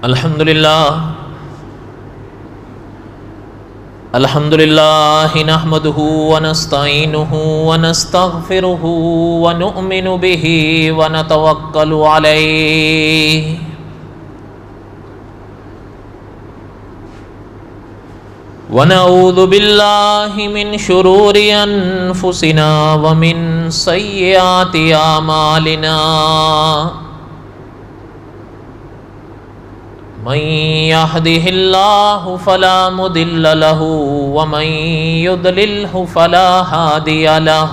الحمد لله نحمده ونستعينه ونستغفره ونؤمن به ونتوكل عليه ونعوذ بالله من شرور أنفسنا ومن سيئات أعمالنا من يهده الله فلا مضل له ومن يضلله فلا هادي له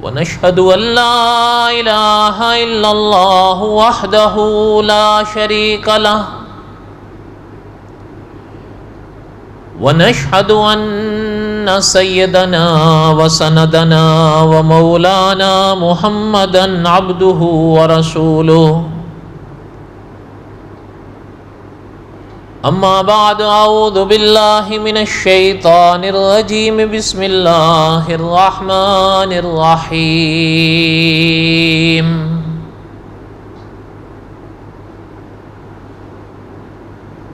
ونشهد أن لا إله إلا الله وحده لا شريك له ونشهد أن سيدنا وسندنا ومولانا محمدا عبده ورسوله أما بعد أعوذ بالله من الشيطان الرجيم بسم الله الرحمن الرحيم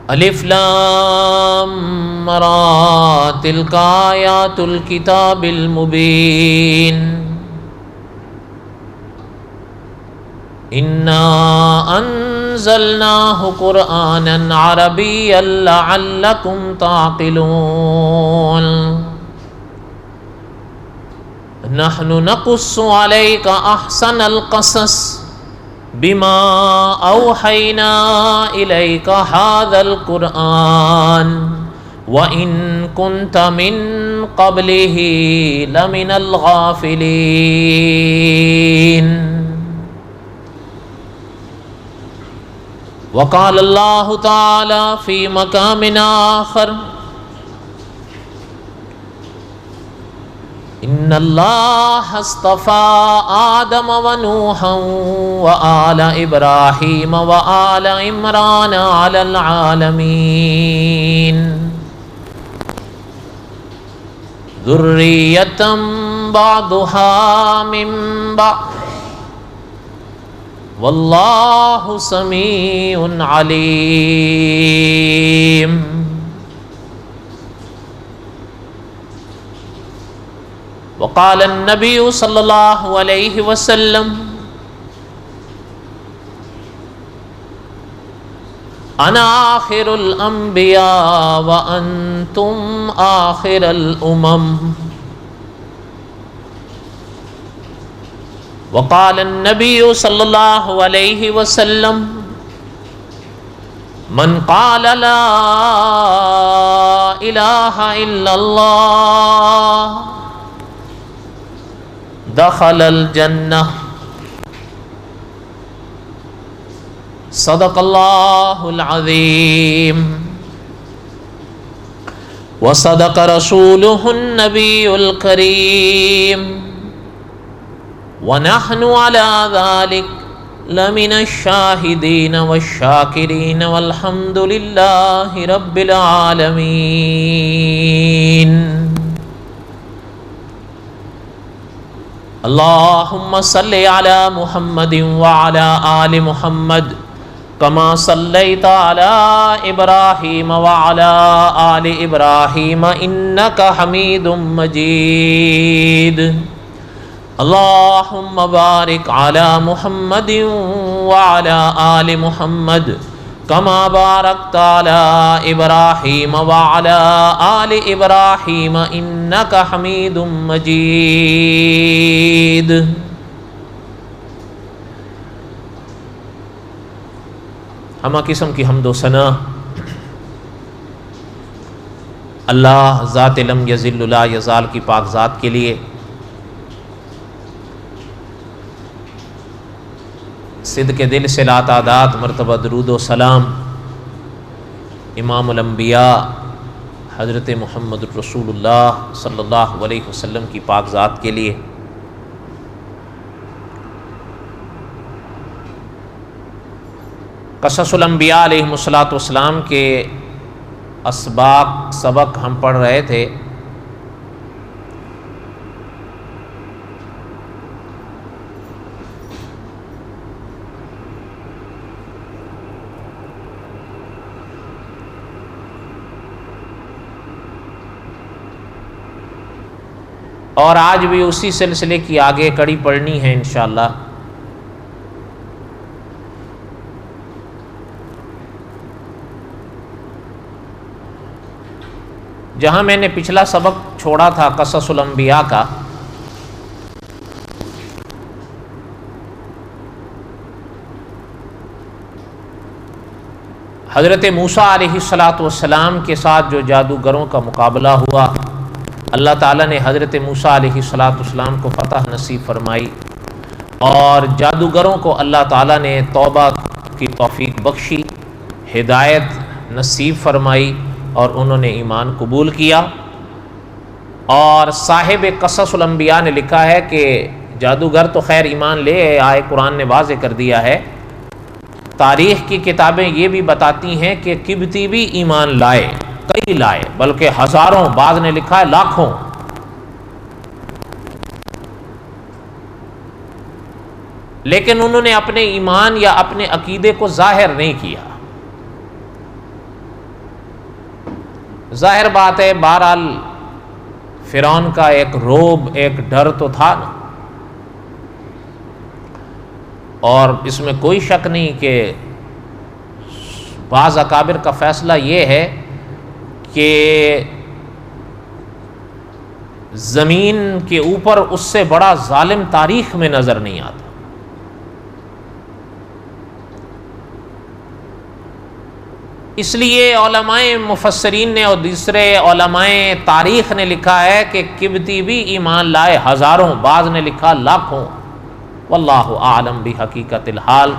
الف لام را تلك آیات الکتاب المبین انا انزلناه قرآنا عربیا لعلکم تعقلون نحن نقص عليك احسن القصص بما اوحینا الیک هذا القرآن وَإِن كُنْتَ مِن قَبْلِهِ لَمِنَ الْغَافِلِينَ وقال الله تعالى في مقام آخر إن الله اصطفى آدم ونوحا وآل إبراهيم وآل عمران على العالمين ذرية بعضها من بعض والله سميع عليم وقال النبي صلى الله عليه وسلم انا آخر الانبیاء وانتم آخر الامم وقال النبي صلى الله عليه وسلم من قال لا اله الا الله دخل الجنة صدق الله العظيم وصدق رسوله النبي الكريم ونحن على ذلك لمن الشاهدين والشاكرين والحمد لله رب العالمين اللهم صل على محمد وعلى آل محمد كما صليت على إبراهيم وعلى آل إبراهيم إنك حميد مجيد اللهم بارك على محمد وعلى آل محمد كما باركت على إبراهيم وعلى آل إبراهيم إنك حميد مجيد ہمہ قسم کی حمد و ثنا اللہ ذات لم یزل لا یزال کی پاک ذات کے لیے، صدق دل سے لا تعداد مرتبہ درود و سلام امام الانبیاء حضرت محمد رسول اللہ صلی اللہ علیہ وسلم کی پاک ذات کے لیے۔ قصص الانبیاء علیہم الصلوۃ کے سبق ہم پڑھ رہے تھے۔ اور آج بھی اسی سلسلے کی آگے کڑی پڑھنی ہے انشاءاللہ۔ جہاں میں نے پچھلا سبق چھوڑا تھا قصص الانبیاء کا، حضرت موسیٰ علیہ السلام کے ساتھ جو جادوگروں کا مقابلہ ہوا، اللہ تعالیٰ نے حضرت موسیٰ علیہ السلام کو فتح نصیب فرمائی، اور جادوگروں کو اللہ تعالیٰ نے توبہ کی توفیق بخشی، ہدایت نصیب فرمائی، اور انہوں نے ایمان قبول کیا۔ اور صاحب قصص الانبیاء نے لکھا ہے کہ جادوگر تو خیر ایمان لے آئے، قرآن نے واضح کر دیا ہے، تاریخ کی کتابیں یہ بھی بتاتی ہیں کہ قبطی بھی ایمان لائے، کئی لائے، بلکہ ہزاروں، بعض نے لکھا ہے لاکھوں۔ لیکن انہوں نے اپنے ایمان یا اپنے عقیدے کو ظاہر نہیں کیا۔ ظاہر بات ہے، بہرحال فرعون کا ایک رعب، ایک ڈر تو تھا نا، اور اس میں کوئی شک نہیں کہ بعض اکابر کا فیصلہ یہ ہے کہ زمین کے اوپر اس سے بڑا ظالم تاریخ میں نظر نہیں آتا۔ اس لیے علماء مفسرین نے اور دوسرے علماء تاریخ نے لکھا ہے کہ قبطی بھی ایمان لائے ہزاروں، بعض نے لکھا لاکھوں، واللہ اعلم بحقیقت الحال۔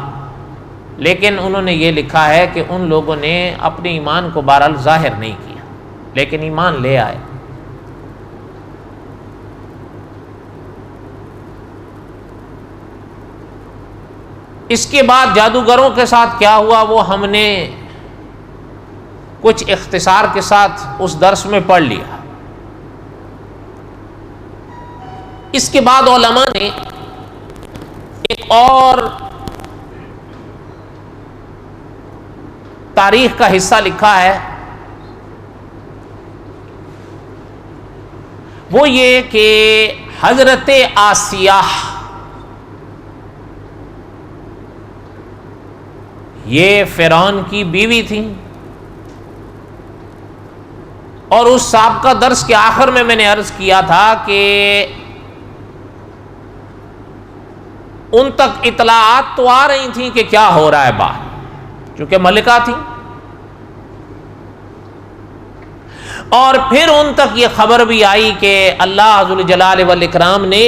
لیکن انہوں نے یہ لکھا ہے کہ ان لوگوں نے اپنے ایمان کو بہرحال ظاہر نہیں کیا، لیکن ایمان لے آئے۔ اس کے بعد جادوگروں کے ساتھ کیا ہوا وہ ہم نے کچھ اختصار کے ساتھ اس درس میں پڑھ لیا۔ اس کے بعد علماء نے ایک اور تاریخ کا حصہ لکھا ہے، وہ یہ کہ حضرت آسیہ یہ فرعون کی بیوی تھیں، اور اس سابقہ درس کے آخر میں نے عرض کیا تھا کہ ان تک اطلاعات تو آ رہی تھیں کہ کیا ہو رہا ہے باہر، چونکہ ملکہ تھیں، اور پھر ان تک یہ خبر بھی آئی کہ اللہ ذوالجلال والاکرام نے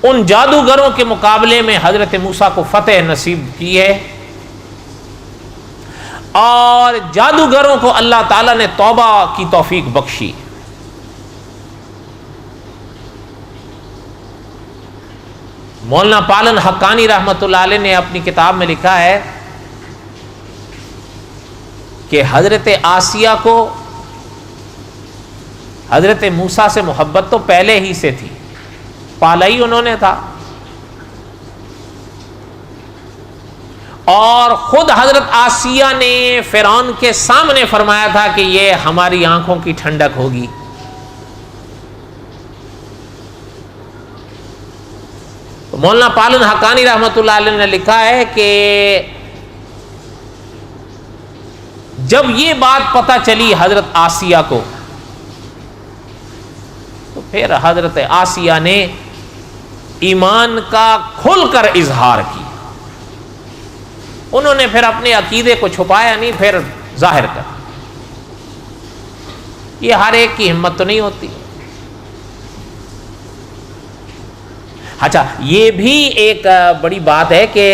ان جادوگروں کے مقابلے میں حضرت موسیٰ کو فتح نصیب کی ہے، اور جادوگروں کو اللہ تعالیٰ نے توبہ کی توفیق بخشی۔ مولانا پالن حقانی رحمۃ اللہ علیہ نے اپنی کتاب میں لکھا ہے کہ حضرت آسیہ کو حضرت موسیٰ سے محبت تو پہلے ہی سے تھی، پالا ہی انہوں نے تھا، اور خود حضرت آسیہ نے فرعون کے سامنے فرمایا تھا کہ یہ ہماری آنکھوں کی ٹھنڈک ہوگی۔ تو مولانا پالن حقانی رحمۃ اللہ علیہ نے لکھا ہے کہ جب یہ بات پتہ چلی حضرت آسیہ کو، تو پھر حضرت آسیہ نے ایمان کا کھل کر اظہار کیا۔ انہوں نے پھر اپنے عقیدے کو چھپایا نہیں، پھر ظاہر کر۔ یہ ہر ایک کی ہمت تو نہیں ہوتی۔ اچھا، یہ بھی ایک بڑی بات ہے کہ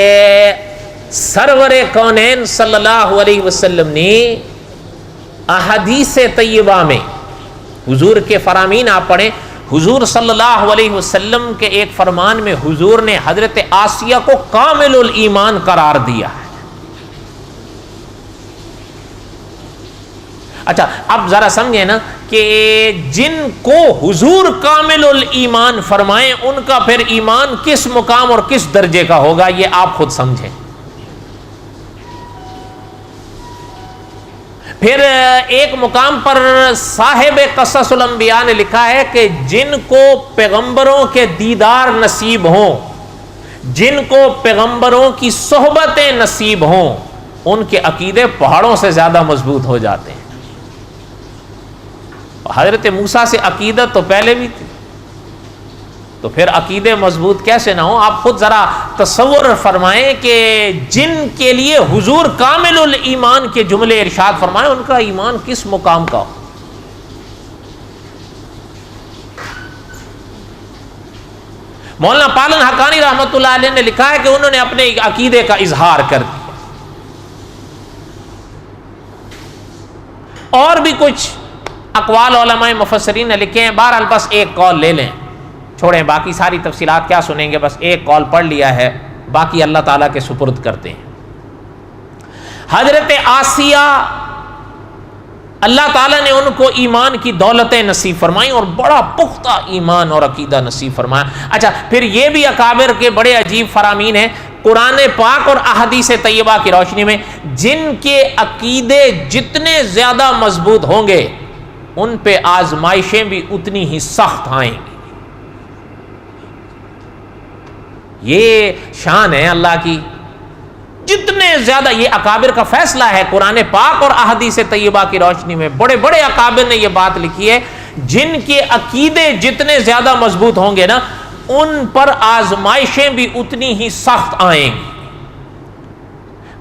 سرور کونین صلی اللہ علیہ وسلم نے احادیث طیبہ میں، حضور کے فرامین آپ پڑھیں، حضور صلی اللہ علیہ وسلم کے ایک فرمان میں حضور نے حضرت آسیہ کو کامل الایمان قرار دیا ہے۔ اچھا، اب ذرا سمجھیں نا کہ جن کو حضور کامل الایمان فرمائیں ان کا پھر ایمان کس مقام اور کس درجے کا ہوگا، یہ آپ خود سمجھیں۔ پھر ایک مقام پر صاحب قصص الانبیاء نے لکھا ہے کہ جن کو پیغمبروں کے دیدار نصیب ہوں، جن کو پیغمبروں کی صحبتیں نصیب ہوں، ان کے عقیدے پہاڑوں سے زیادہ مضبوط ہو جاتے ہیں۔ حضرت موسیٰ سے عقیدت تو پہلے بھی تھی، تو پھر عقیدے مضبوط کیسے نہ ہوں؟ آپ خود ذرا تصور فرمائیں کہ جن کے لیے حضور کامل الایمان کے جملے ارشاد فرمائیں، ان کا ایمان کس مقام کا ہو۔ مولانا پالن حقانی رحمۃ اللہ علیہ نے لکھا ہے کہ انہوں نے اپنے عقیدے کا اظہار کر دیا، اور بھی کچھ اقوال علماء مفسرین نے لکھے ہیں۔ بہرحال بس ایک قول لے لیں، چھوڑیں باقی ساری تفصیلات کیا سنیں گے، بس ایک قول پڑھ لیا ہے، باقی اللہ تعالیٰ کے سپرد کرتے ہیں۔ حضرت آسیہ، اللہ تعالیٰ نے ان کو ایمان کی دولتیں نصیب فرمائیں اور بڑا پختہ ایمان اور عقیدہ نصیب فرمایا۔ اچھا، پھر یہ بھی اکابر کے بڑے عجیب فرامین ہیں قرآن پاک اور احادیث طیبہ کی روشنی میں، جن کے عقیدے جتنے زیادہ مضبوط ہوں گے ان پہ آزمائشیں بھی اتنی ہی سخت آئیں گی۔ یہ شان ہے اللہ کی، جتنے زیادہ، یہ اکابر کا فیصلہ ہے قرآن پاک اور احادیث طیبہ کی روشنی میں، بڑے بڑے اکابر نے یہ بات لکھی ہے، جن کے عقیدے جتنے زیادہ مضبوط ہوں گے نا، ان پر آزمائشیں بھی اتنی ہی سخت آئیں گی۔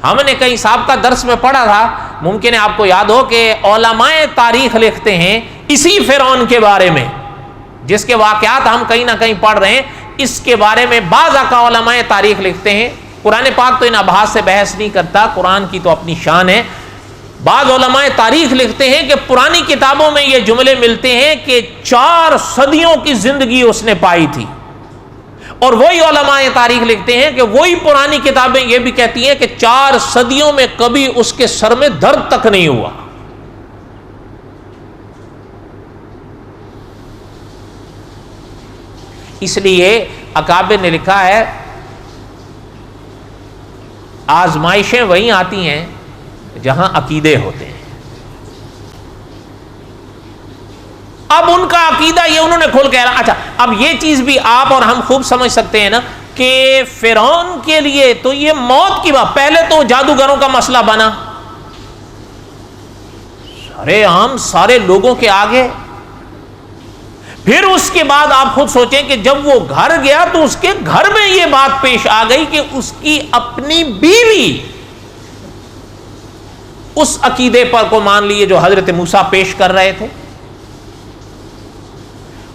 ہم نے کہیں سابقہ درس میں پڑھا تھا، ممکن ہے آپ کو یاد ہو کہ علماء تاریخ لکھتے ہیں اسی فرعون کے بارے میں، جس کے واقعات ہم کہیں نہ کہیں پڑھ رہے ہیں، اس کے بارے میں بعض علماء تاریخ لکھتے ہیں۔ قرآن پاک تو ان ابحاث سے بحث نہیں کرتا، قرآن کی تو اپنی شان ہے۔ بعض علماء تاریخ لکھتے ہیں کہ پرانی کتابوں میں یہ جملے ملتے ہیں کہ 4 صدیوں کی زندگی اس نے پائی تھی، اور وہی علماء تاریخ لکھتے ہیں کہ وہی پرانی کتابیں یہ بھی کہتی ہیں کہ 4 صدیوں میں کبھی اس کے سر میں درد تک نہیں ہوا۔ اس لیے اکابر نے لکھا ہے آزمائشیں وہیں آتی ہیں جہاں عقیدے ہوتے ہیں۔ اب ان کا عقیدہ یہ انہوں نے کھول کے، اچھا اب یہ چیز بھی آپ اور ہم خوب سمجھ سکتے ہیں نا کہ فرعون کے لیے تو یہ موت کی بات، پہلے تو جادوگروں کا مسئلہ بنا، سارے عام سارے لوگوں کے آگے، پھر اس کے بعد آپ خود سوچیں کہ جب وہ گھر گیا تو اس کے گھر میں یہ بات پیش آ گئی کہ اس کی اپنی بیوی اس عقیدے پر کو مان لیے جو حضرت موسیٰ پیش کر رہے تھے،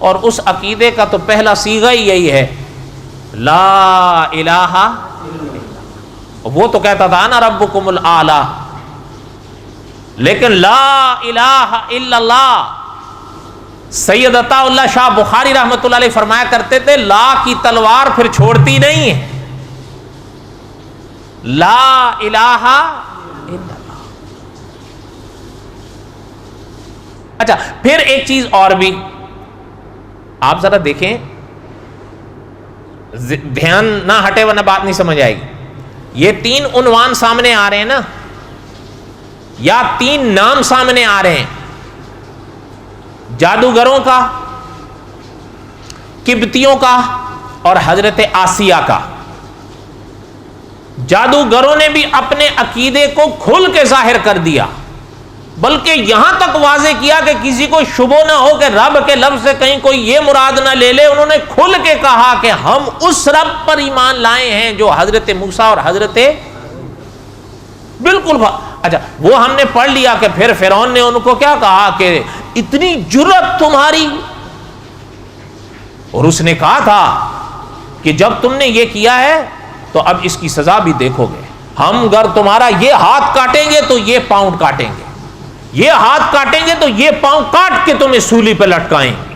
اور اس عقیدے کا تو پہلا صیغہ ہی یہی ہے، لا الہ الا اللہ۔ وہ تو کہتا تھا انا ربکم الاعلی، لیکن لا الہ الا اللہ، سید عطا اللہ شاہ بخاری رحمۃ اللہ علیہ فرمایا کرتے تھے لا کی تلوار پھر چھوڑتی نہیں ہے، لا الہ الا اللہ۔ اچھا پھر ایک چیز اور بھی آپ ذرا دیکھیں، دھیان نہ ہٹے ورنہ بات نہیں سمجھ آئے گی۔ یہ 3 عنوان سامنے آ رہے ہیں نا، یا 3 نام سامنے آ رہے ہیں، جادوگروں کا، قبطیوں کا اور حضرت آسیہ کا۔ جادوگروں نے بھی اپنے عقیدے کو کھل کے ظاہر کر دیا، بلکہ یہاں تک واضح کیا کہ کسی کو شبہ نہ ہو کہ رب کے لفظ سے کہیں کوئی یہ مراد نہ لے لے۔ انہوں نے کھل کے کہا کہ ہم اس رب پر ایمان لائے ہیں جو حضرت موسیٰ اور حضرت بالکل۔ اچھا وہ ہم نے پڑھ لیا کہ پھر فرعون نے ان کو کیا کہا کہ اتنی جرأت تمہاری، اور اس نے کہا تھا کہ جب تم نے یہ کیا ہے تو اب اس کی سزا بھی دیکھو گے، ہم اگر تمہارا یہ ہاتھ کاٹیں گے تو یہ پاؤں کاٹیں گے، یہ ہاتھ کاٹیں گے تو یہ پاؤں کاٹ کے تمہیں سولی پہ لٹکائیں گے۔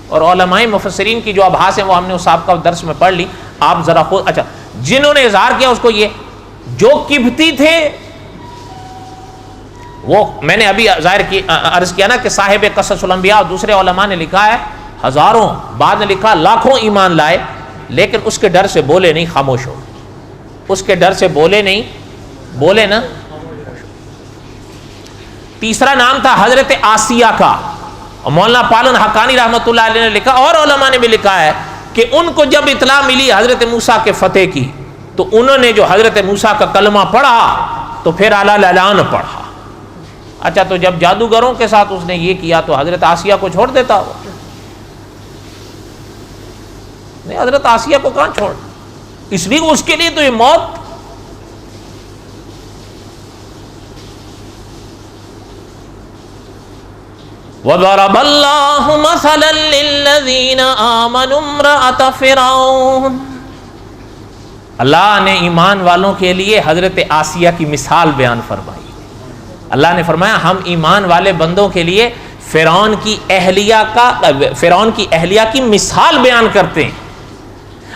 اور علماء مفسرین کی جو ابحاث ہیں وہ ہم نے اس سابقہ درس میں پڑھ لی، آپ ذرا خود۔ اچھا جنہوں نے اظہار کیا اس کو، یہ جو قبطی تھے، وہ میں نے ابھی ظاہر کی عرض کیا نا کہ صاحب قصص الانبیاء اور دوسرے علماء نے لکھا ہے ہزاروں، بعد نے لکھا لاکھوں ایمان لائے، لیکن اس کے ڈر سے بولے نہیں، خاموش ہو، اس کے ڈر سے بولے نہیں، بولے نا۔ تیسرا نام تھا حضرت آسیہ کا، اور مولانا پالن حقانی رحمۃ اللہ علیہ نے لکھا اور علماء نے بھی لکھا ہے کہ ان کو جب اطلاع ملی حضرت موسیٰ کے فتح کی تو انہوں نے جو حضرت موسیٰ کا کلمہ پڑھا تو پھر اعلان پڑھا۔ اچھا تو جب جادوگروں کے ساتھ اس نے یہ کیا تو حضرت آسیہ کو چھوڑ دیتا ہو؟ نہیں، حضرت آسیہ کو کہاں چھوڑ، اس لیے اس کے لیے تو یہ موت۔ وَضَرَبَ اللَّهُ مَثَلًا لِّلَّذِينَ آمَنُوا امْرَأَتَ فِرْعَوْنَ، اللہ نے ایمان والوں کے لیے حضرت آسیہ کی مثال بیان فرمائی۔ اللہ نے فرمایا ہم ایمان والے بندوں کے لیے فرعون کی اہلیہ کی مثال بیان کرتے ہیں۔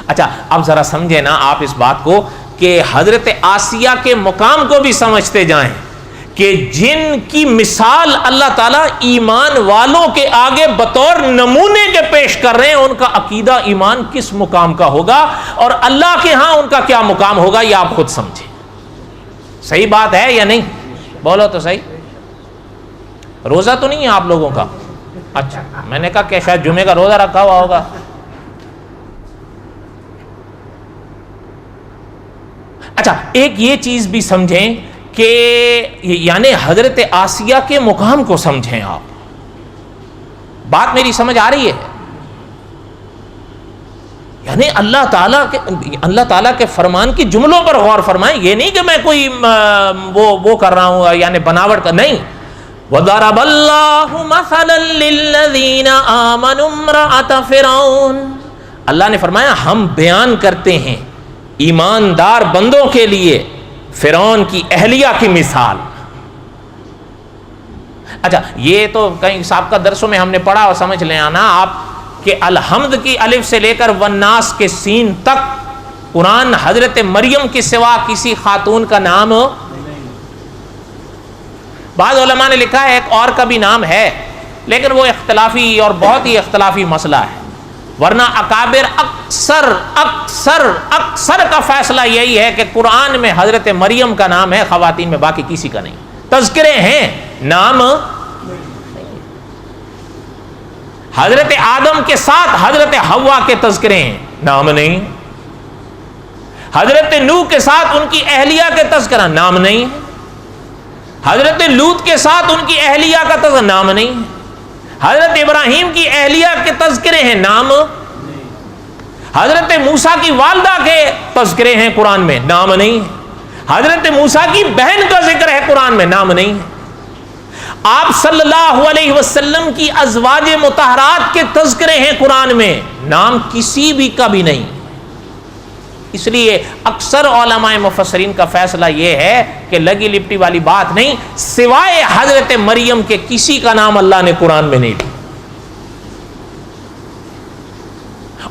اچھا اب ذرا سمجھے نا آپ اس بات کو کہ حضرت آسیہ کے مقام کو بھی سمجھتے جائیں کہ جن کی مثال اللہ تعالیٰ ایمان والوں کے آگے بطور نمونے کے پیش کر رہے ہیں، ان کا عقیدہ ایمان کس مقام کا ہوگا اور اللہ کے ہاں ان کا کیا مقام ہوگا، یہ آپ خود سمجھیں۔ صحیح بات ہے یا نہیں؟ بولو تو صحیح۔ روزہ تو نہیں ہے آپ لوگوں کا؟ اچھا میں نے کہا کہ شاید جمعے کا روزہ رکھا ہوا ہوگا۔ اچھا ایک یہ چیز بھی سمجھیں کہ یعنی حضرت آسیہ کے مقام کو سمجھیں آپ، بات میری سمجھ آ رہی ہے؟ یعنی اللہ تعالیٰ کے فرمان کی جملوں پر غور فرمائیں، یہ نہیں کہ میں کوئی وہ کر رہا ہوں یعنی بناوٹ کا، نہیں۔ وَضَرَبَ اللَّهُ مَثَلًا لِّلَّذِينَ آمَنُوا امْرَأَتَ فِرْعَوْنَ، اللہ نے فرمایا ہم بیان کرتے ہیں ایماندار بندوں کے لیے فرعون کی اہلیہ کی مثال۔ اچھا یہ تو کہیں سابقہ درسوں میں ہم نے پڑھا اور سمجھ لیں نا آپ کہ الحمد کی الف سے لے کر والناس کے سین تک قرآن حضرت مریم کے سوا کسی خاتون کا نام، بعض علماء نے لکھا ہے ایک اور کا بھی نام ہے لیکن وہ اختلافی اور بہت ہی اختلافی مسئلہ ہے، ورنہ اکابر اکثر کا فیصلہ یہی ہے کہ قرآن میں حضرت مریم کا نام ہے، خواتین میں باقی کسی کا نہیں۔ تذکرے ہیں، نام حضرت آدم کے ساتھ حضرت حوا کے تذکرے ہیں، نام نہیں۔ حضرت نوح کے ساتھ ان کی اہلیہ کے تذکرہ، نام نہیں۔ حضرت لوط کے ساتھ ان کی اہلیہ کا تذکرہ، نام نہیں۔ حضرت ابراہیم کی اہلیہ کے تذکرے ہیں، نام۔ حضرت موسیٰ کی والدہ کے تذکرے ہیں قرآن میں، نام نہیں۔ حضرت موسیٰ کی بہن کا ذکر ہے قرآن میں، نام نہیں۔ آپ صلی اللہ علیہ وسلم کی ازواج مطہرات کے تذکرے ہیں قرآن میں، نام کسی بھی کا بھی نہیں۔ اس لیے اکثر علماء مفسرین کا فیصلہ یہ ہے کہ لگی لپٹی والی بات نہیں، سوائے حضرت مریم کے کسی کا نام اللہ نے قرآن میں نہیں لیا،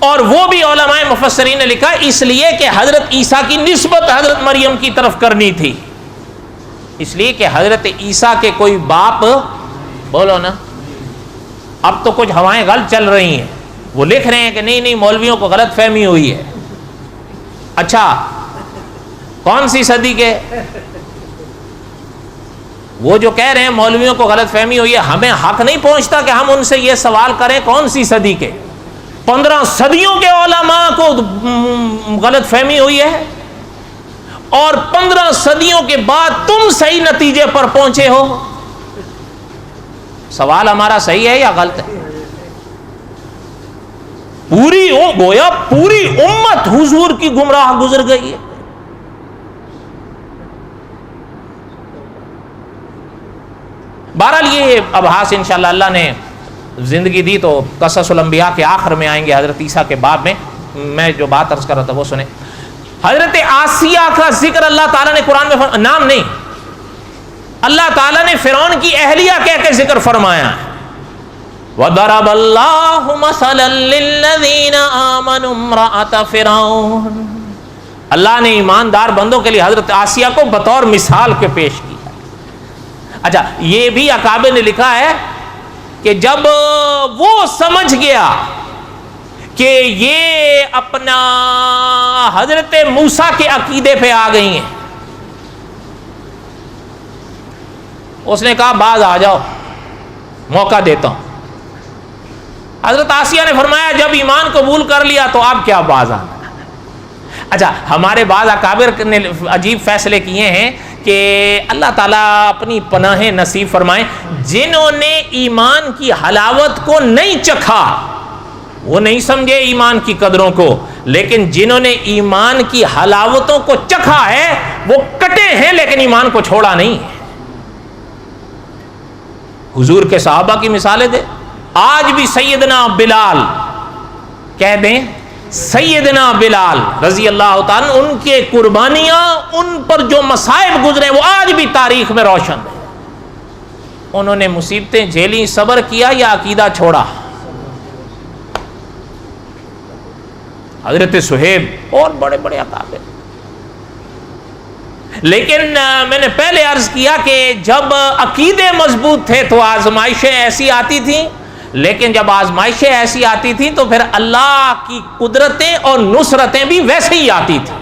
اور وہ بھی علماء مفسرین نے لکھا اس لیے کہ حضرت عیسیٰ کی نسبت حضرت مریم کی طرف کرنی تھی، اس لیے کہ حضرت عیسیٰ کے کوئی باپ، بولو نا، اب تو کچھ ہوائیں غلط چل رہی ہیں، وہ لکھ رہے ہیں کہ نہیں مولویوں کو غلط فہمی ہوئی ہے۔ اچھا کون سی صدی کے؟ وہ جو کہہ رہے ہیں مولویوں کو غلط فہمی ہوئی ہے، ہمیں حق نہیں پہنچتا کہ ہم ان سے یہ سوال کریں کون سی صدی کے؟ 15 صدیوں کے علماء کو غلط فہمی ہوئی ہے اور 15 صدیوں کے بعد تم صحیح نتیجے پر پہنچے ہو، سوال ہمارا صحیح ہے یا غلط ہے؟ پوری امت حضور کی گمراہ گزر گئی ہے۔ بہرحال یہ ابحاث انشاءاللہ اللہ نے زندگی دی تو قصص الانبیاء کے آخر میں آئیں گے، حضرت عیسیٰ کے باب میں۔ میں جو بات عرض کر رہا تھا وہ سنیں۔ حضرت آسیہ کا ذکر اللہ تعالیٰ نے قرآن میں نام نہیں، اللہ تعالیٰ نے فرعون کی اہلیہ کہہ کے ذکر فرمایا ہے۔ وَضَرَبَ اللَّهُ مَثَلًا لِّلَّذِينَ آمَنُوا امْرَأَتَ فِرْعَوْنَ، اللہ نے ایماندار بندوں کے لیے حضرت آسیہ کو بطور مثال کے پیش کیا۔ اچھا یہ بھی اکابر نے لکھا ہے کہ جب وہ سمجھ گیا کہ یہ اپنا حضرت موسیٰ کے عقیدے پہ آ گئی ہیں، اس نے کہا باز آ جاؤ، موقع دیتا ہوں۔ حضرت آسیہ نے فرمایا جب ایمان قبول کر لیا تو اب کیا باز آنا۔ اچھا، ہمارے بعض اکابر نے عجیب فیصلے کیے ہیں کہ اللہ تعالیٰ اپنی پناہ نصیب فرمائے، جنہوں نے ایمان کی حلاوت کو نہیں چکھا وہ نہیں سمجھے ایمان کی قدروں کو، لیکن جنہوں نے ایمان کی حلاوتوں کو چکھا ہے وہ کٹے ہیں لیکن ایمان کو چھوڑا نہیں ہے۔ حضور کے صحابہ کی مثالیں دے، آج بھی سیدنا بلال کہہ دیں، سیدنا بلال رضی اللہ تعالیٰ ان کے قربانیاں، ان پر جو مصائب گزرے وہ آج بھی تاریخ میں روشن ہے۔ انہوں نے مصیبتیں جھیلی، صبر کیا یا عقیدہ چھوڑا؟ حضرت صہیب اور بڑے بڑے اکابر۔ لیکن میں نے پہلے عرض کیا کہ جب عقیدے مضبوط تھے تو آزمائشیں ایسی آتی تھیں، لیکن جب آزمائشیں ایسی آتی تھیں تو پھر اللہ کی قدرتیں اور نصرتیں بھی ویسے ہی آتی تھیں۔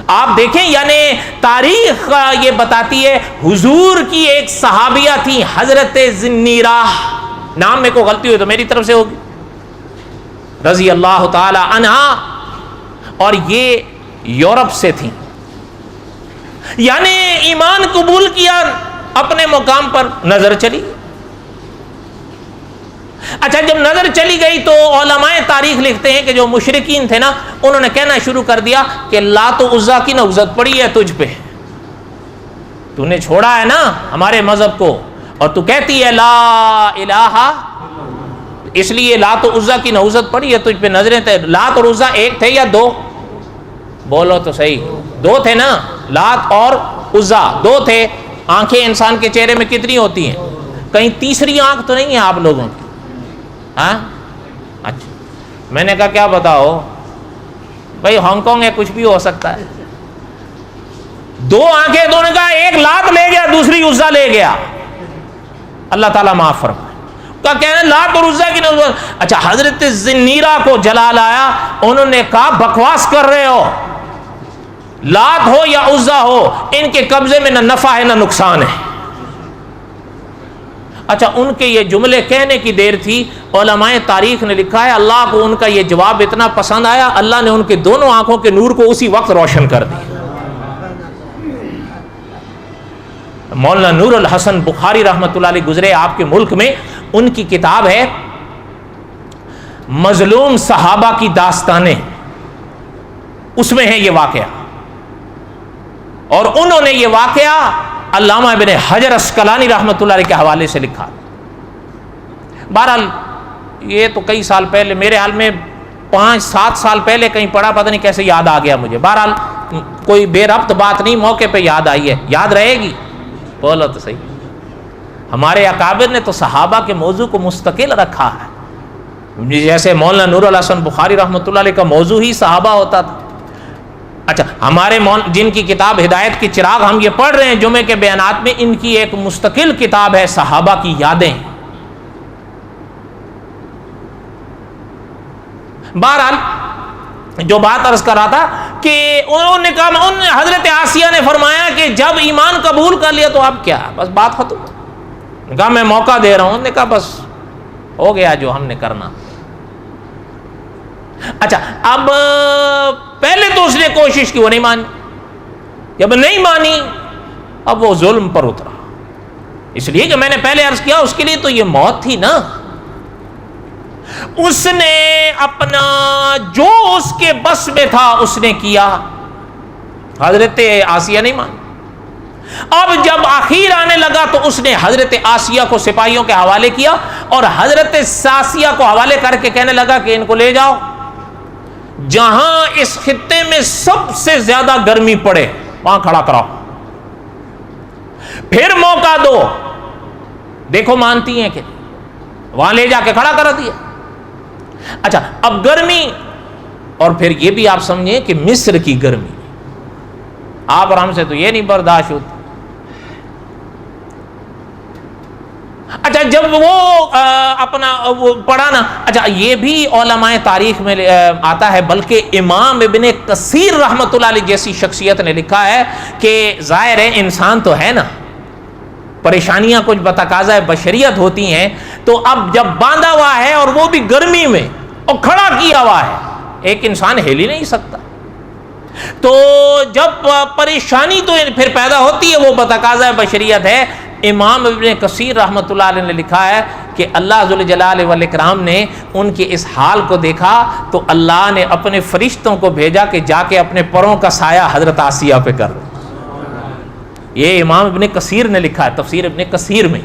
آپ دیکھیں، یعنی تاریخ یہ بتاتی ہے، حضور کی ایک صحابیہ تھی حضرت زنیرہ، نام میں کوئی غلطی ہوئی تو میری طرف سے ہوگی، رضی اللہ تعالی عنہا، اور یہ یورپ سے تھیں، یعنی ایمان قبول کیا، اپنے مقام پر نظر چلی۔ اچھا، جب نظر چلی گئی تو علماء تاریخ لکھتے ہیں کہ جو مشرکین تھے نا، انہوں نے کہنا شروع کر دیا کہ لات و عزا کی نوبت پڑی ہے تجھ پہ، تو نے چھوڑا ہے نا ہمارے مذہب کو اور تو کہتی ہے لا الہ، اس لیے لات و عزا کی نوبت پڑی ہے تجھ پہ۔ نظریں تھے، لات اور عزا ایک تھے یا دو؟ بولو تو صحیح، دو تھے نا، لات اور عزا دو تھے۔ آنکھیں انسان کے چہرے میں کتنی ہوتی ہیں؟ کہیں تیسری آنکھ تو نہیں ہے آپ لوگوں کی؟ ہاں، اچھا، میں نے کہا کیا بتاؤ بھائی، ہانگ کانگ ہے، کچھ بھی ہو سکتا ہے۔ دو آنکھیں، دونوں نے کہا ایک لات لے گیا دوسری عزا لے گیا، اللہ تعالیٰ معاف فرمائے۔ کا کہنا لات اور عزا کی نوبت۔ اچھا، حضرت زنیرہ کو جلال آیا، انہوں نے کہا بکواس کر رہے ہو، لات ہو یا عزا ہو ان کے قبضے میں نہ نفع ہے نہ نقصان ہے۔ اچھا، ان کے یہ جملے کہنے کی دیر تھی، علماء تاریخ نے لکھا ہے اللہ کو ان کا یہ جواب اتنا پسند آیا، اللہ نے ان کے دونوں آنکھوں کے نور کو اسی وقت روشن کر دیا۔ مولانا نور الحسن بخاری رحمۃ اللہ علیہ گزرے آپ کے ملک میں، ان کی کتاب ہے مظلوم صحابہ کی داستانیں، اس میں ہے یہ واقعہ، اور انہوں نے یہ واقعہ علامہ ابن حجر اسقلانی رحمۃ اللہ علیہ کے حوالے سے لکھا۔ بہرحال یہ تو کئی سال پہلے، میرے حال میں 5-7 سال پہلے کہیں پڑھا، پتہ نہیں کیسے یاد آ گیا مجھے۔ بہرحال کوئی بے ربط بات نہیں، موقع پہ یاد آئی ہے، یاد رہے گی، بولو تو صحیح۔ ہمارے اکابر نے تو صحابہ کے موضوع کو مستقل رکھا ہے، جیسے مولانا نور الحسن بخاری رحمۃ اللہ علیہ کا موضوع ہی صحابہ ہوتا تھا۔ اچھا، ہمارے جن کی کتاب ہدایت کی چراغ ہم یہ پڑھ رہے ہیں جمعے کے بیانات میں، ان کی ایک مستقل کتاب ہے صحابہ کی یادیں۔ بہرحال جو بات عرض کر رہا تھا کہ انہوں نے کہا، حضرت آسیہ نے فرمایا کہ جب ایمان قبول کر لیا تو اب کیا، بس بات ختم۔ کہا میں موقع دے رہا ہوں، نے کہا بس ہو گیا جو ہم نے کرنا۔ اچھا، اب پہلے تو اس نے کوشش کی، وہ نہیں مانی، جب نہیں مانی اب وہ ظلم پر اترا، اس لیے کہ میں نے پہلے عرض کیا اس کے لیے تو یہ موت تھی نا۔ اس نے اپنا جو اس کے بس میں تھا اس نے کیا، حضرت آسیہ نہیں مانی۔ اب جب آخر آنے لگا تو اس نے حضرت آسیہ کو سپاہیوں کے حوالے کیا اور حضرت آسیہ کو حوالے کر کے کہنے لگا کہ ان کو لے جاؤ، جہاں اس خطے میں سب سے زیادہ گرمی پڑے وہاں کھڑا کراؤ، پھر موقع دو، دیکھو مانتی ہیں کہ وہاں لے جا کے کھڑا کر دیا۔ اچھا، اب گرمی، اور پھر یہ بھی آپ سمجھیں کہ مصر کی گرمی آپ اور ہم سے تو یہ نہیں برداشت ہوتی۔ اچھا، جب وہ اپنا وہ پڑھا نا، اچھا یہ بھی علماء تاریخ میں آتا ہے، بلکہ امام ابن کثیر رحمۃ اللہ علیہ جیسی شخصیت نے لکھا ہے کہ ظاہر ہے انسان تو ہے نا، پریشانیاں کچھ بتقاضۂ بشریت ہوتی ہیں، تو اب جب باندھا ہوا ہے اور وہ بھی گرمی میں اور کھڑا کیا ہوا ہے، ایک انسان ہل ہی نہیں سکتا، تو جب پریشانی تو پھر پیدا ہوتی ہے، وہ بتقاضۂ بشریت ہے۔ امام ابن کثیر رحمۃ اللہ علیہ نے لکھا ہے کہ اللہ ذو الجلال والاکرام نے ان کے اس حال کو دیکھا تو اللہ نے اپنے فرشتوں کو بھیجا کہ جا کے اپنے پروں کا سایہ حضرت آسیہ پہ کر دو۔ یہ امام ابن کثیر نے لکھا ہے تفسیر ابن کثیر میں،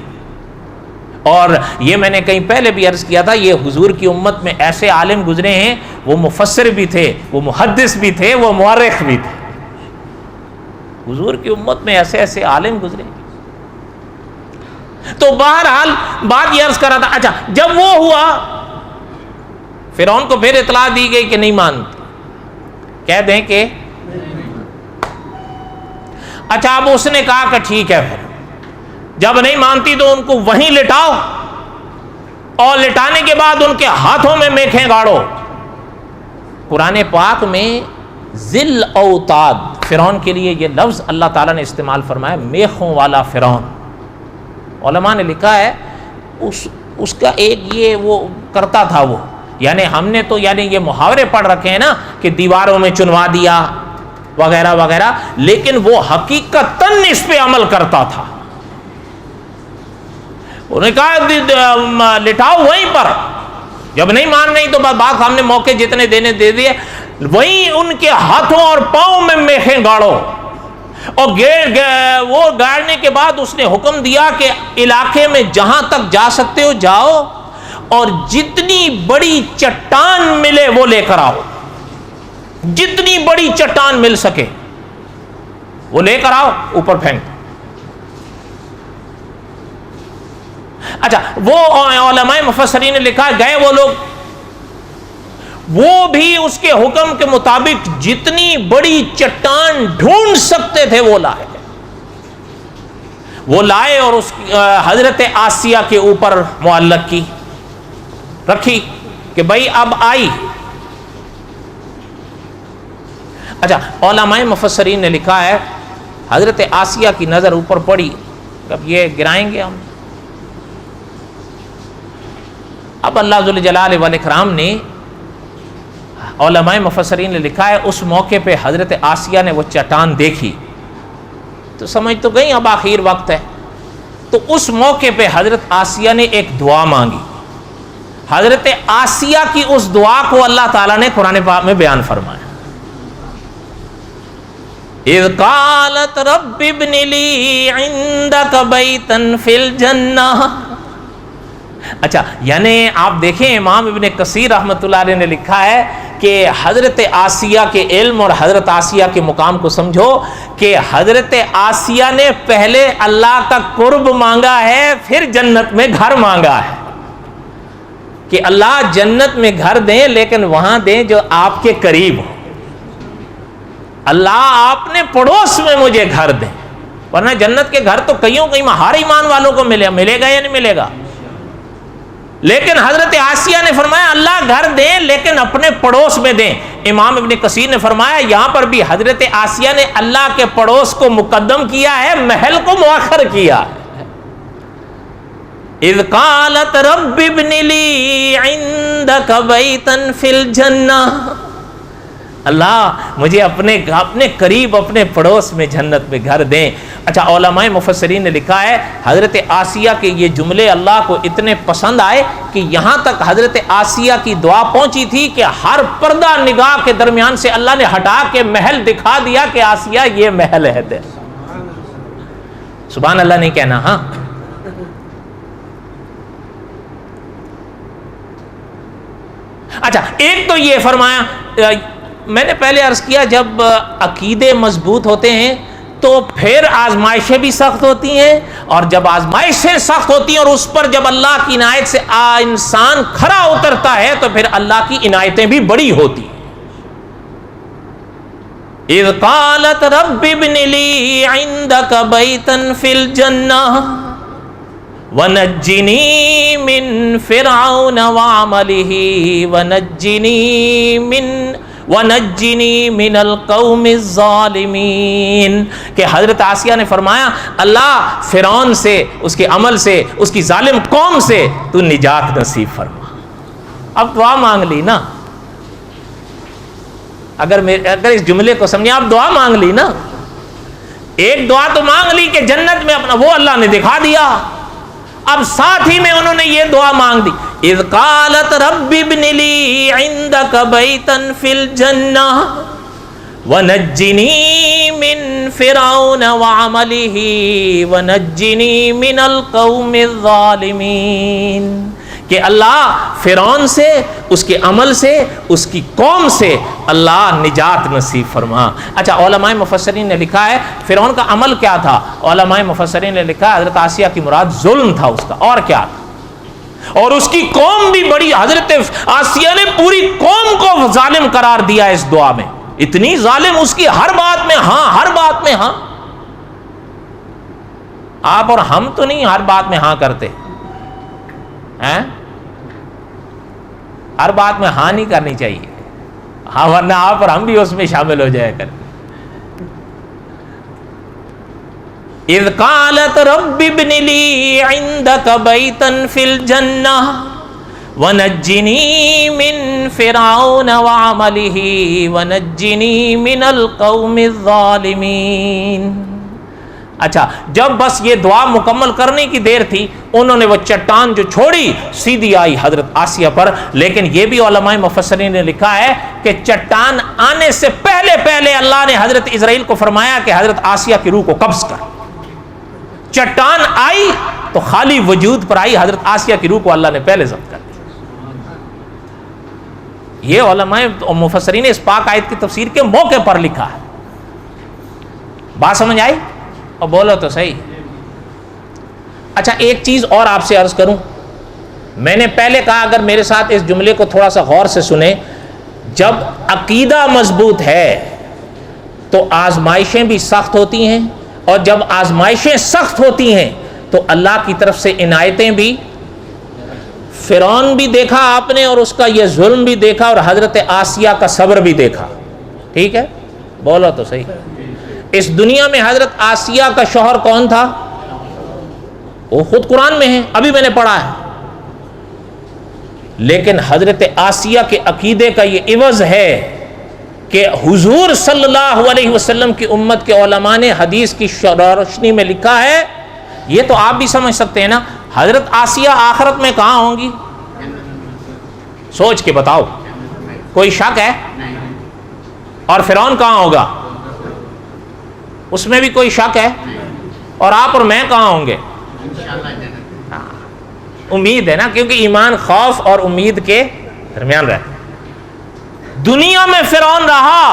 اور یہ میں نے کہیں پہلے بھی عرض کیا تھا، یہ حضور کی امت میں ایسے عالم گزرے ہیں، وہ مفسر بھی تھے، وہ محدث بھی تھے، وہ مورخ بھی تھے، حضور کی امت میں ایسے ایسے عالم گزرے۔ تو بہرحال بات یہ عرض کر رہا تھا، اچھا جب وہ ہوا فرعون کو پھر اطلاع دی گئی کہ نہیں مانتے، کہہ دیں کہ اچھا اب اس نے کہا کہ ٹھیک ہے، پھر جب نہیں مانتی تو ان کو وہیں لٹاؤ، اور لٹانے کے بعد ان کے ہاتھوں میں میخیں گاڑو۔ قرآن پاک میں ذل اوتاد فرعون کے لیے یہ لفظ اللہ تعالیٰ نے استعمال فرمایا، میخوں والا فرعون۔ علماء نے لکھا ہے اس کا ایک یہ وہ کرتا تھا، وہ یعنی ہم نے تو یعنی یہ محاورے پڑھ رکھے ہیں نا کہ دیواروں میں چنوا دیا وغیرہ وغیرہ، لیکن وہ حقیقتاً اس پہ عمل کرتا تھا۔ انہوں نے کہا لٹاؤ وہیں پر، جب نہیں مان رہی تو بات ہم نے موقع جتنے دینے دے دیے، وہیں ان کے ہاتھوں اور پاؤں میں میخیں گاڑو، اور وہ گاڑنے کے بعد اس نے حکم دیا کہ علاقے میں جہاں تک جا سکتے ہو جاؤ، اور جتنی بڑی چٹان ملے وہ لے کر آؤ، جتنی بڑی چٹان مل سکے وہ لے کر آؤ، اوپر پھینک۔ اچھا وہ علماء مفسرین نے لکھا گئے وہ لوگ، وہ بھی اس کے حکم کے مطابق جتنی بڑی چٹان ڈھونڈ سکتے تھے وہ لائے، وہ لائے اور اس حضرت آسیہ کے اوپر معلق کی رکھی کہ بھائی اب آئی۔ اچھا علماء مفسرین نے لکھا ہے حضرت آسیہ کی نظر اوپر پڑی، اب یہ گرائیں گے ہم، اب اللہ ذو الجلال والاکرام نے، علماء مفسرین نے لکھا ہے اس موقع پہ حضرت آسیہ نے وہ چٹان دیکھی تو سمجھ تو گئی اب آخر وقت ہے، تو اس موقع پہ حضرت آسیہ نے ایک دعا مانگی۔ حضرت آسیہ کی اس دعا کو اللہ تعالیٰ نے قرآن پاک میں بیان فرمایا، اذ قالت رب ابن لی عندک بیتا فی الجنہ۔ اچھا یعنی آپ دیکھیں امام ابن کثیر رحمۃ اللہ علیہ نے لکھا ہے کہ حضرت آسیہ کے علم اور حضرت آسیہ کے مقام کو سمجھو کہ حضرت آسیہ نے پہلے اللہ کا قرب مانگا ہے، پھر جنت میں گھر مانگا ہے کہ اللہ جنت میں گھر دیں لیکن وہاں دیں جو آپ کے قریب ہو، اللہ آپ نے پڑوس میں مجھے گھر دیں، ورنہ جنت کے گھر تو کئیوں ہر ایمان والوں کو ملے گا یا نہیں ملے گا، لیکن حضرت آسیہ نے فرمایا اللہ گھر دیں لیکن اپنے پڑوس میں دیں۔ امام ابن کثیر نے فرمایا یہاں پر بھی حضرت آسیہ نے اللہ کے پڑوس کو مقدم کیا ہے، محل کو مؤخر کیا ہے۔ اذ قالت رب ابن لی عندک بیتا فی الجنہ، اللہ مجھے اپنے قریب اپنے پڑوس میں جنت میں گھر دیں۔ اچھا علماء مفسرین نے لکھا ہے حضرت آسیہ کے یہ جملے اللہ کو اتنے پسند آئے کہ یہاں تک حضرت آسیہ کی دعا پہنچی تھی کہ ہر پردہ نگاہ کے درمیان سے اللہ نے ہٹا کے محل دکھا دیا کہ آسیہ یہ محل ہے تیرا۔ سبحان اللہ نہیں کہنا، ہاں اچھا ایک تو یہ فرمایا، میں نے پہلے عرض کیا جب عقیدے مضبوط ہوتے ہیں تو پھر آزمائشیں بھی سخت ہوتی ہیں، اور جب آزمائشیں سخت ہوتی ہیں اور اس پر جب اللہ کی عنایت سے انسان کھرا اترتا ہے تو پھر اللہ کی عنایتیں بھی بڑی ہوتی ہیں۔ اذ قالت رب ابن لی عندک بیتا فی الجنہ وَنَجِّنِي مِن فِرْعَوْنَ وَعَمَلِهِ وَنَجِّنِي مِنَ الْقَوْمِ الظَّالِمِينَ کہ حضرت آسیہ نے فرمایا اللہ فرعون سے، اس کے عمل سے، اس کی ظالم قوم سے تو نجات نصیب فرما۔ اب دعا مانگ لی نا، اگر اس جملے کو سمجھیں، آپ دعا مانگ لی نا، ایک دعا تو مانگ لی کہ جنت میں اپنا، وہ اللہ نے دکھا دیا، اب ساتھ ہی میں انہوں نے یہ دعا مانگ دی، اذ قالت رب ابن لی عندک بیتا فی الجنہ ونجنی من فرعون وعملہ ونجنی من القوم الظالمین کہ اللہ فرعون سے، اس کے عمل سے، اس کی قوم سے اللہ نجات نصیب فرما۔ اچھا علماء مفسرین نے لکھا ہے فرعون کا عمل کیا تھا؟ علماء مفسرین نے لکھا ہے حضرت آسیہ کی مراد ظلم تھا اس کا، اور کیا تھا؟ اور اس کی قوم بھی بڑی، حضرت آسیہ نے پوری قوم کو ظالم قرار دیا اس دعا میں، اتنی ظالم، اس کی ہر بات میں ہاں، ہر بات میں ہاں۔ آپ اور ہم تو نہیں ہر بات میں ہاں کرتے ہیں، ہر بات میں ہاں نہیں کرنی چاہیے، ہاں ورنہ آپ اور ہم بھی اس میں شامل ہو جائے کریں۔ اذ قالت رب ابن لی عندک بیتا فی الجنہ ونجنی من فرعون وعملہ ونجنی من القوم الظالمین۔ اچھا جب بس یہ دعا مکمل کرنے کی دیر تھی، انہوں نے وہ چٹان جو چھوڑی سیدھی آئی حضرت آسیہ پر، لیکن یہ بھی علماء مفسرین نے لکھا ہے کہ چٹان آنے سے پہلے پہلے اللہ نے حضرت اسرائیل کو فرمایا کہ حضرت آسیہ کی روح کو قبض کر۔ چٹان آئی تو خالی وجود پر آئی، حضرت آسیہ کی روح کو اللہ نے پہلے ضبط کر دیا۔ یہ علماء مفسرین نے اس پاک آیت کی تفسیر کے موقع پر لکھا ہے۔ بات سمجھ آئی؟ اور بولو تو صحیح۔ اچھا ایک چیز اور آپ سے عرض کروں، میں نے پہلے کہا اگر میرے ساتھ اس جملے کو تھوڑا سا غور سے سنیں، جب عقیدہ مضبوط ہے تو آزمائشیں بھی سخت ہوتی ہیں، اور جب آزمائشیں سخت ہوتی ہیں تو اللہ کی طرف سے عنایتیں بھی، فرعون بھی دیکھا آپ نے اور اس کا یہ ظلم بھی دیکھا، اور حضرت آسیہ کا صبر بھی دیکھا، ٹھیک ہے؟ بولو تو صحیح۔ اس دنیا میں حضرت آسیہ کا شوہر کون تھا؟ وہ خود قرآن میں ہے، ابھی میں نے پڑھا ہے، لیکن حضرت آسیہ کے عقیدے کا یہ عوض ہے کہ حضور صلی اللہ علیہ وسلم کی امت کے علماء نے حدیث کی روشنی میں لکھا ہے، یہ تو آپ بھی سمجھ سکتے ہیں نا، حضرت آسیہ آخرت میں کہاں ہوں گی؟ سوچ کے بتاؤ، کوئی شک ہے؟ اور فرعون کہاں ہوگا؟ اس میں بھی کوئی شک ہے؟ اور آپ اور میں کہاں ہوں گے؟ امید ہے نا، کیونکہ ایمان خوف اور امید کے درمیان رہے۔ دنیا میں فرعون رہا،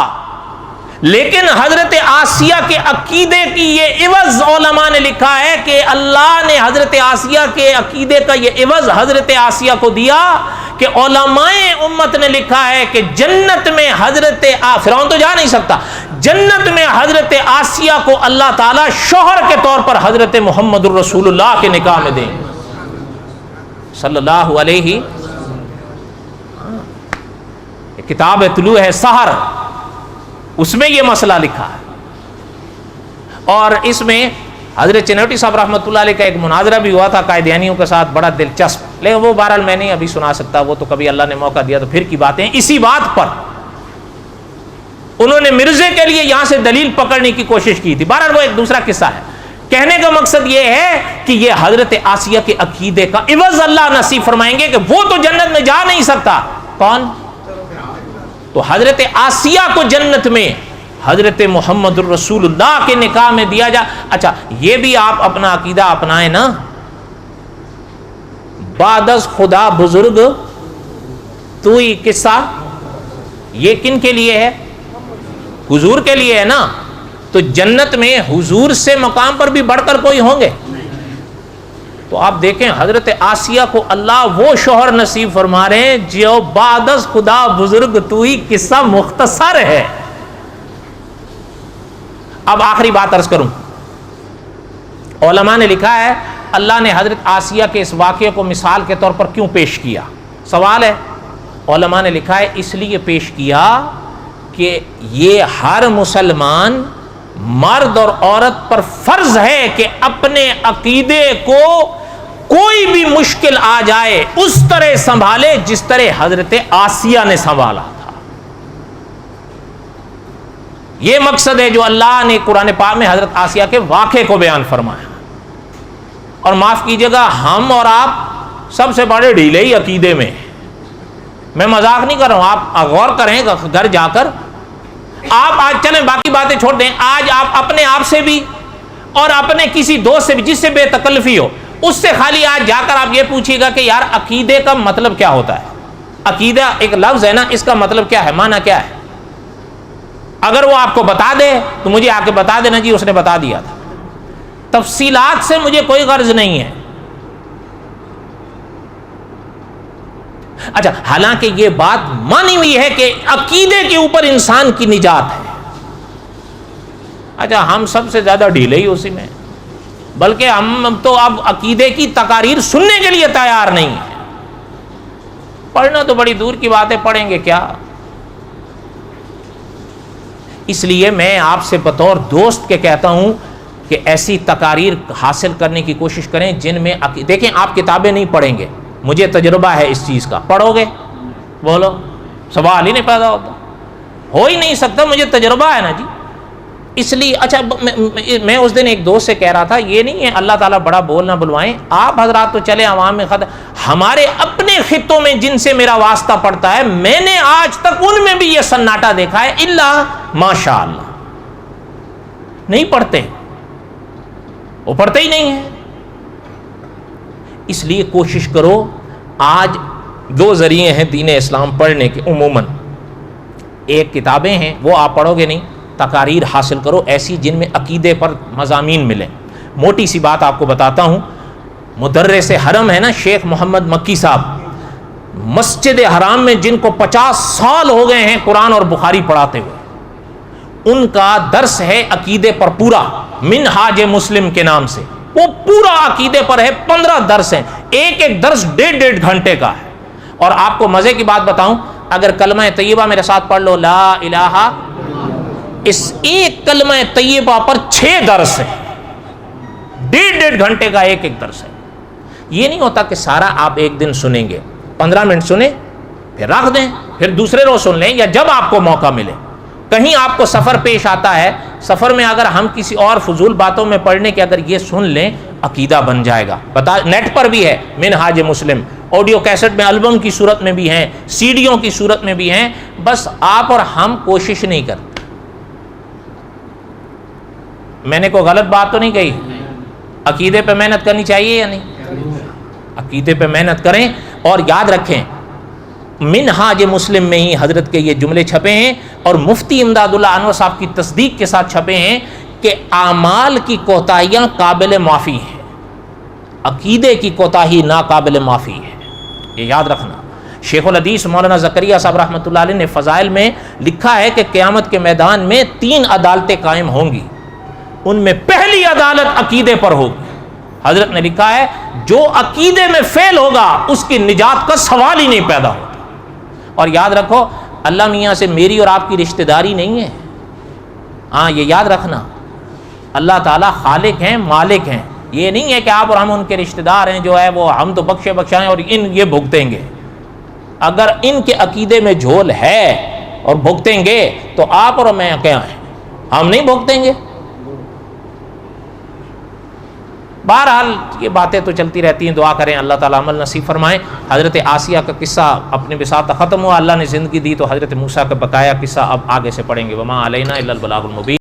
لیکن حضرت آسیہ کے عقیدے کی یہ عوض علماء نے لکھا ہے کہ اللہ نے حضرت آسیہ کے عقیدے کا یہ عوض حضرت آسیہ کو دیا کہ علماء امت نے لکھا ہے کہ جنت میں حضرت فرعون تو جا نہیں سکتا، جنت میں حضرت آسیہ کو اللہ تعالیٰ شوہر کے طور پر حضرت محمد الرسول اللہ کے نکاح میں دیں صلی اللہ علیہ۔ کتاب طلوع ہے سحر، اس میں یہ مسئلہ لکھا ہے، اور اس میں حضرت چنوٹی صاحب رحمۃ اللہ علیہ کا ایک مناظرہ بھی ہوا تھا قائدیانیوں کے ساتھ، بڑا دلچسپ، لیکن وہ بہرحال میں نہیں ابھی سنا سکتا، وہ تو کبھی اللہ نے موقع دیا تو پھر کی باتیں۔ اسی بات پر انہوں نے مرزے کے لیے یہاں سے دلیل پکڑنے کی کوشش کی تھی، بہرحال وہ ایک دوسرا قصہ ہے۔ کہنے کا مقصد یہ ہے کہ یہ حضرت آسیہ کے عقیدے کا عوض اللہ نصیب فرمائیں گے کہ وہ تو جنت میں جا نہیں سکتا، کون؟ تو حضرت آسیہ کو جنت میں حضرت محمد الرسول اللہ کے نکاح میں دیا جا۔ اچھا یہ بھی آپ اپنا عقیدہ اپنائیں نا، بعد از خدا بزرگ تو ہی قصہ، یہ کن کے لیے ہے؟ حضور کے لیے ہے نا، تو جنت میں حضور سے مقام پر بھی بڑھ کر کوئی ہوں گے؟ تو آپ دیکھیں حضرت آسیہ کو اللہ وہ شوہر نصیب فرما رہے ہیں جو بعد از خدا بزرگ تو ہی قصہ مختصر ہے۔ اب آخری بات عرض کروں، علماء نے لکھا ہے اللہ نے حضرت آسیہ کے اس واقعے کو مثال کے طور پر کیوں پیش کیا؟ سوال ہے، علماء نے لکھا ہے اس لیے پیش کیا کہ یہ ہر مسلمان مرد اور عورت پر فرض ہے کہ اپنے عقیدے کو کوئی بھی مشکل آ جائے اس طرح سنبھالے جس طرح حضرت آسیہ نے سنبھالا تھا. یہ مقصد ہے جو اللہ نے قرآن پاک میں حضرت آسیہ کے واقعے کو بیان فرمایا. اور معاف کیجیے گا، ہم اور آپ سب سے بڑے ڈھیلے ہی عقیدے میں. میں مذاق نہیں کر رہا ہوں، آپ غور کریں گھر جا کر. آپ آج چلیں باقی باتیں چھوڑ دیں، آج آپ اپنے آپ سے بھی اور اپنے کسی دوست سے بھی جس سے بے تکلفی ہو اس سے خالی آج جا کر آپ یہ پوچھیے گا کہ یار عقیدے کا مطلب کیا ہوتا ہے. عقیدہ ایک لفظ ہے نا، اس کا مطلب کیا ہے، معنی کیا ہے. اگر وہ آپ کو بتا دے تو مجھے آ کے بتا دینا جی اس نے بتا دیا تھا. تفصیلات سے مجھے کوئی غرض نہیں ہے. اچھا، حالانکہ یہ بات مانی ہوئی ہے کہ عقیدے کے اوپر انسان کی نجات ہے. اچھا، ہم سب سے زیادہ ڈھیلے ہی اسی میں، بلکہ ہم تو اب عقیدے کی تقاریر سننے کے لیے تیار نہیں ہیں. پڑھنا تو بڑی دور کی بات ہے، پڑھیں گے کیا. اس لیے میں آپ سے بطور دوست کے کہتا ہوں کہ ایسی تقاریر حاصل کرنے کی کوشش کریں جن میں دیکھیں آپ کتابیں نہیں پڑھیں گے، مجھے تجربہ ہے اس چیز کا. پڑھو گے بولو، سوال ہی نہیں پیدا ہوتا، ہو ہی نہیں سکتا، مجھے تجربہ ہے نا جی. اس لیے اچھا میں اس دن ایک دوست سے کہہ رہا تھا، یہ نہیں ہے اللہ تعالیٰ بڑا بول نہ بلوائیں، آپ حضرات تو چلے عوام میں ہمارے اپنے خطوں میں جن سے میرا واسطہ پڑتا ہے، میں نے آج تک ان میں بھی یہ سناٹا دیکھا ہے، الا ماشاء اللہ نہیں پڑھتے، وہ پڑھتے ہی نہیں ہیں. اس لیے کوشش کرو. آج دو ذریعے ہیں دین اسلام پڑھنے کے عموماً. ایک کتابیں ہیں، وہ آپ پڑھو گے نہیں، تقاریر حاصل کرو ایسی جن میں عقیدے پر مضامین ملیں. موٹی سی بات آپ کو بتاتا ہوں، مدرس حرم ہے نا شیخ محمد مکی صاحب، مسجد حرام میں جن کو 50 سال ہو گئے ہیں قرآن اور بخاری پڑھاتے ہوئے، ان کا درس ہے عقیدے پر پورا، منہاج مسلم کے نام سے. وہ پورا عقیدے پر ہے، 15 درس ہیں، ایک ایک درس 1.5 گھنٹے کا ہے. اور آپ کو مزے کی بات بتاؤں، اگر کلمہ طیبہ میرے ساتھ پڑھ لو، لا الہ، اس ایک کلمہ طیبہ پر 6 درس ہیں، 1.5 گھنٹے کا ایک ایک درس ہے. یہ نہیں ہوتا کہ سارا آپ ایک دن سنیں گے، 15 منٹ سنیں پھر رکھ دیں، پھر دوسرے روز سن لیں، یا جب آپ کو موقع ملے. کہیں آپ کو سفر پیش آتا ہے، سفر میں اگر ہم کسی اور فضول باتوں میں پڑھنے کے اگر یہ سن لیں، عقیدہ بن جائے گا. نیٹ پر بھی ہے منہاج مسلم، آڈیو کیسٹ میں البم کی صورت میں بھی ہیں، سی ڈیوں کی صورت میں بھی ہیں. بس آپ اور ہم کوشش نہیں کرتے. میں نے کوئی غلط بات تو نہیں کہی؟ عقیدے پہ محنت کرنی چاہیے یا نہیں؟ عقیدے پہ محنت کریں. اور یاد رکھیں منہاج مسلم میں ہی حضرت کے یہ جملے چھپے ہیں، اور مفتی امداد اللہ انور صاحب کی تصدیق کے ساتھ چھپے ہیں کہ اعمال کی کوتاہیاں قابل معافی ہیں، عقیدے کی کوتاہی ناقابل معافی ہے. یہ یاد رکھنا. شیخ الحدیث مولانا زکریا صاحب رحمۃ اللہ علیہ نے فضائل میں لکھا ہے کہ قیامت کے میدان میں 3 عدالتیں قائم ہوں گی. ان میں پہلی عدالت عقیدے پر ہوگی. حضرت نے لکھا ہے جو عقیدے میں فیل ہوگا اس کی نجات کا سوال ہی نہیں پیدا ہوتا. اور یاد رکھو اللہ میاں سے میری اور آپ کی رشتہ داری نہیں ہے. ہاں یہ یاد رکھنا، اللہ تعالیٰ خالق ہیں، مالک ہیں. یہ نہیں ہے کہ آپ اور ہم ان کے رشتہ دار ہیں، جو ہے وہ ہم تو بخشے بخشائیں اور یہ بھگتیں گے. اگر ان کے عقیدے میں جھول ہے اور بھگتیں گے تو آپ اور میں کیا ہیں؟ ہم نہیں بھگتیں گے. بہرحال یہ باتیں تو چلتی رہتی ہیں. دعا کریں اللہ تعالیٰ عمل نصیب فرمائیں. حضرت آسیہ کا قصہ اپنے بساطہ ختم ہوا، اللہ نے زندگی دی تو حضرت موسیٰ کا بقایا قصہ اب آگے سے پڑھیں گے. وما علینا الا البلاغ المبین.